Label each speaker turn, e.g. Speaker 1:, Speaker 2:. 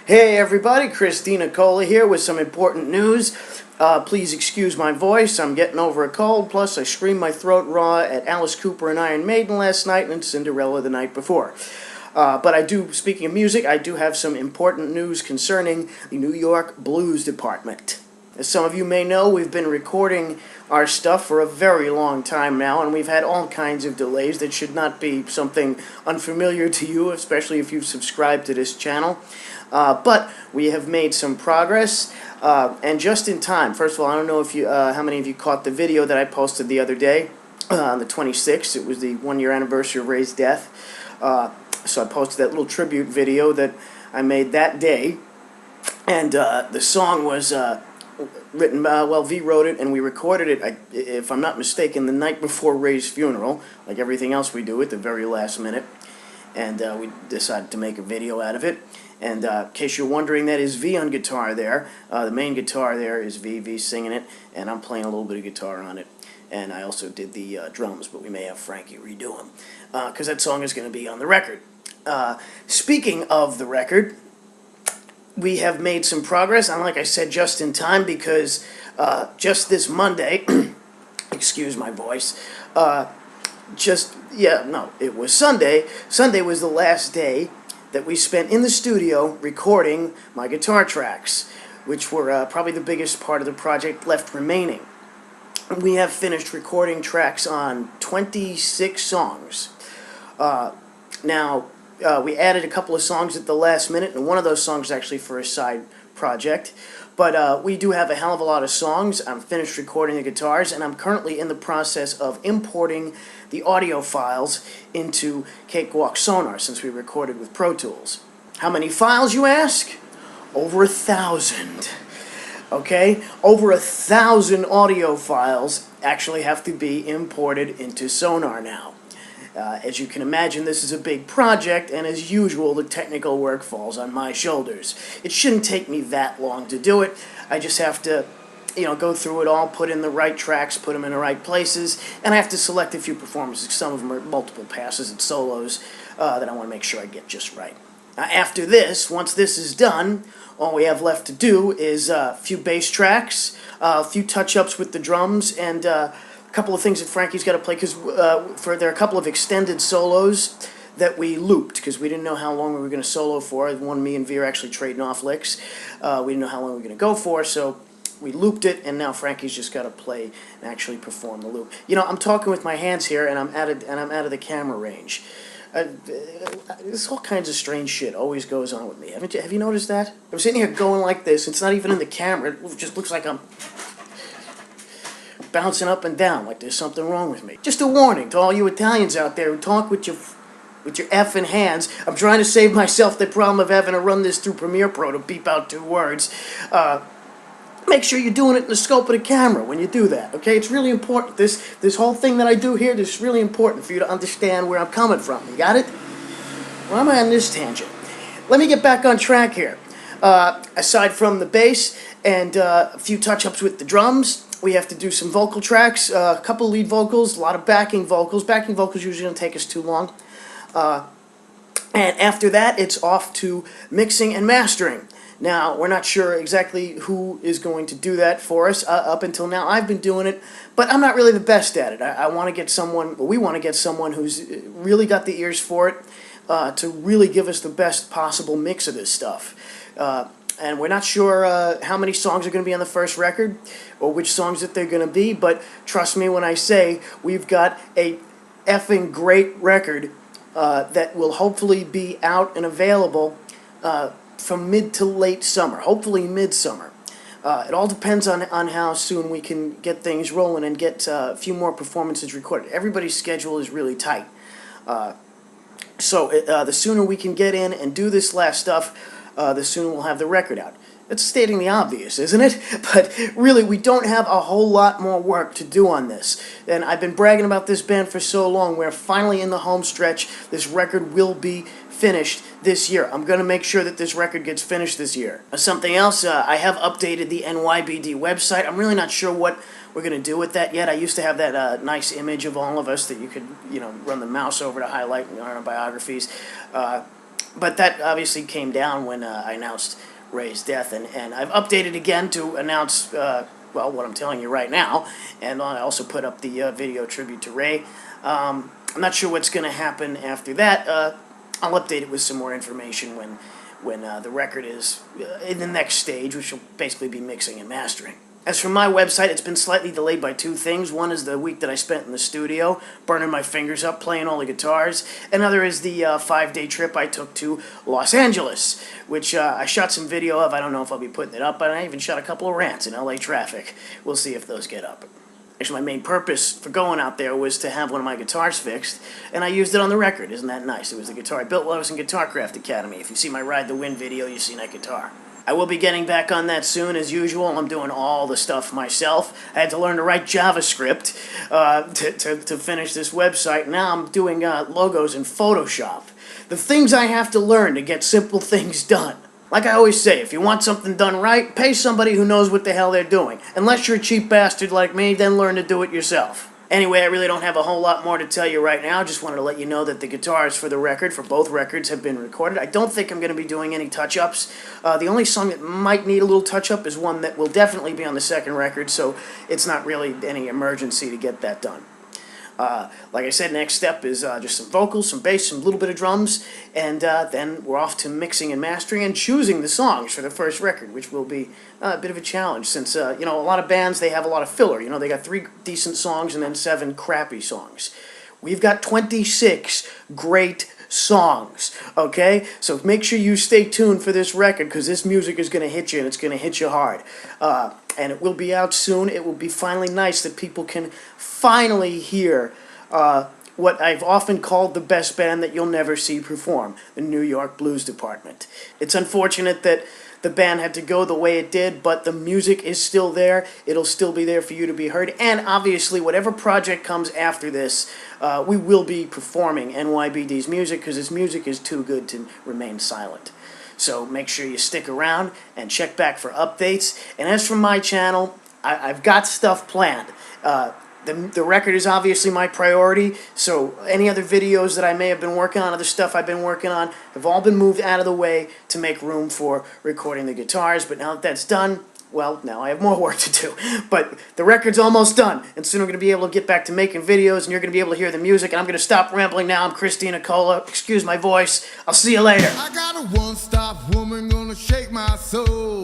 Speaker 1: Hey everybody, Christina Cola here with some important news. Please excuse my voice, I'm getting over a cold, plus I screamed my throat raw at Alice Cooper and Iron Maiden last night and Cinderella the night before. Speaking of music, I do have some important news concerning the New York Blues Department. As some of you may know, we've been recording our stuff for a very long time now, and we've had all kinds of delays that should not be something unfamiliar to you, especially if you've subscribed to this channel. But we have made some progress, and just in time. First of all, I don't know if you, how many of you caught the video that I posted the other day, on the 26th. It was the 1-year anniversary of Ray's death. So I posted that little tribute video that I made that day, and the song was written, V wrote it, and we recorded it, if I'm not mistaken, the night before Ray's funeral, like everything else we do at the very last minute. And we decided to make a video out of it. And in case you're wondering, that is V on guitar there. The main guitar there is V singing it, and I'm playing a little bit of guitar on it. And I also did the drums, but we may have Frankie redo them, because that song is going to be on the record. Speaking of the record, we have made some progress, and like I said, just in time, because just this Monday, excuse my voice, it was Sunday. Sunday was the last day that we spent in the studio recording my guitar tracks, which were probably the biggest part of the project left remaining. We have finished recording tracks on 26 songs. We added a couple of songs at the last minute, and one of those songs is actually for a side project. But we do have a hell of a lot of songs. I'm finished recording the guitars, and I'm currently in the process of importing the audio files into Cakewalk Sonar, since we recorded with Pro Tools. How many files, you ask? Over 1,000. Okay? Over 1,000 audio files actually have to be imported into Sonar now. As you can imagine, this is a big project, and as usual, the technical work falls on my shoulders. It shouldn't take me that long to do it. I just have to, go through it all, put in the right tracks, put them in the right places, and I have to select a few performances. Some of them are multiple passes and solos that I want to make sure I get just right. After this, once this is done, all we have left to do is a few bass tracks, a few touch-ups with the drums, and a couple of things that Frankie's got to play, because there are a couple of extended solos that we looped, because we didn't know how long we were going to solo for. Me and V are actually trading off licks. We didn't know how long we were going to go for, so we looped it, and now Frankie's just got to play and actually perform the loop. I'm talking with my hands here, and I'm out of the camera range. This all kinds of strange shit always goes on with me. Have you noticed that? I'm sitting here going like this. It's not even in the camera. It just looks like I'm bouncing up and down, like there's something wrong with me. Just a warning to all you Italians out there who talk with your effing hands. I'm trying to save myself the problem of having to run this through Premiere Pro to beep out 2 words. Make sure you're doing it in the scope of the camera when you do that, okay? It's really important. This whole thing that I do here, this is really important for you to understand where I'm coming from. You got it? Why am I on this tangent? Let me get back on track here. Aside from the bass and a few touch-ups with the drums, we have to do some vocal tracks, a couple lead vocals, a lot of backing vocals. Backing vocals usually don't take us too long. And after that, it's off to mixing and mastering. Now, we're not sure exactly who is going to do that for us. Up until now, I've been doing it, but I'm not really the best at it. I want to get someone, we want to get someone who's really got the ears for it, to really give us the best possible mix of this stuff. And we're not sure how many songs are going to be on the first record, or which songs that they're going to be, but trust me when I say we've got a effing great record that will hopefully be out and available from mid to late summer, hopefully midsummer. It all depends on how soon we can get things rolling and get a few more performances recorded. Everybody's schedule is really tight. So the sooner we can get in and do this last stuff, the sooner we'll have the record out. It's stating the obvious, isn't it? But really, we don't have a whole lot more work to do on this. And I've been bragging about this band for so long. We're finally in the home stretch. This record will be finished this year. I'm going to make sure that this record gets finished this year. Something else, I have updated the NYBD website. I'm really not sure what we're going to do with that yet. I used to have that nice image of all of us that you could, run the mouse over to highlight in our biographies. But that obviously came down when I announced Ray's death, and I've updated again to announce, well, what I'm telling you right now, and I also put up the video tribute to Ray. I'm not sure what's going to happen after that. I'll update it with some more information when the record is in the next stage, which will basically be mixing and mastering. As for my website, it's been slightly delayed by two things. One is the week that I spent in the studio, burning my fingers up, playing all the guitars. Another is the 5-day trip I took to Los Angeles, which I shot some video of. I don't know if I'll be putting it up, but I even shot a couple of rants in LA traffic. We'll see if those get up. Actually, my main purpose for going out there was to have one of my guitars fixed, and I used it on the record. Isn't that nice? It was the guitar I built while I was in Guitarcraft Academy. If you see my Ride the Wind video, you see that guitar. I will be getting back on that soon, as usual. I'm doing all the stuff myself. I had to learn to write JavaScript to finish this website. Now I'm doing logos in Photoshop. The things I have to learn to get simple things done. Like I always say, if you want something done right, pay somebody who knows what the hell they're doing. Unless you're a cheap bastard like me, then learn to do it yourself. Anyway, I really don't have a whole lot more to tell you right now. Just wanted to let you know that the guitars for the record, for both records, have been recorded. I don't think I'm going to be doing any touch-ups. The only song that might need a little touch-up is one that will definitely be on the second record, so it's not really any emergency to get that done. Like I said, next step is just some vocals, some bass, some little bit of drums, and then we're off to mixing and mastering and choosing the songs for the first record, which will be a bit of a challenge since, a lot of bands, they have a lot of filler. They got 3 decent songs and then 7 crappy songs. We've got 26 great songs, okay? So make sure you stay tuned for this record because this music is going to hit you, and it's going to hit you hard. And it will be out soon. It will be finally nice that people can finally hear what I've often called the best band that you'll never see perform, the New York Blues Department. It's unfortunate that the band had to go the way it did, but the music is still there. It'll still be there for you to be heard. And obviously, whatever project comes after this, we will be performing NYBD's music because this music is too good to remain silent. So make sure you stick around and check back for updates. And as for my channel, I've got stuff planned. The record is obviously my priority, so any other videos that I may have been working on, other stuff I've been working on, have all been moved out of the way to make room for recording the guitars. But now that that's done, well, now I have more work to do. But the record's almost done, and soon I'm going to be able to get back to making videos, and you're going to be able to hear the music, and I'm going to stop rambling now. I'm Christina Cola. Excuse my voice. I'll see you later.
Speaker 2: I got a one-stop woman gonna shake my soul.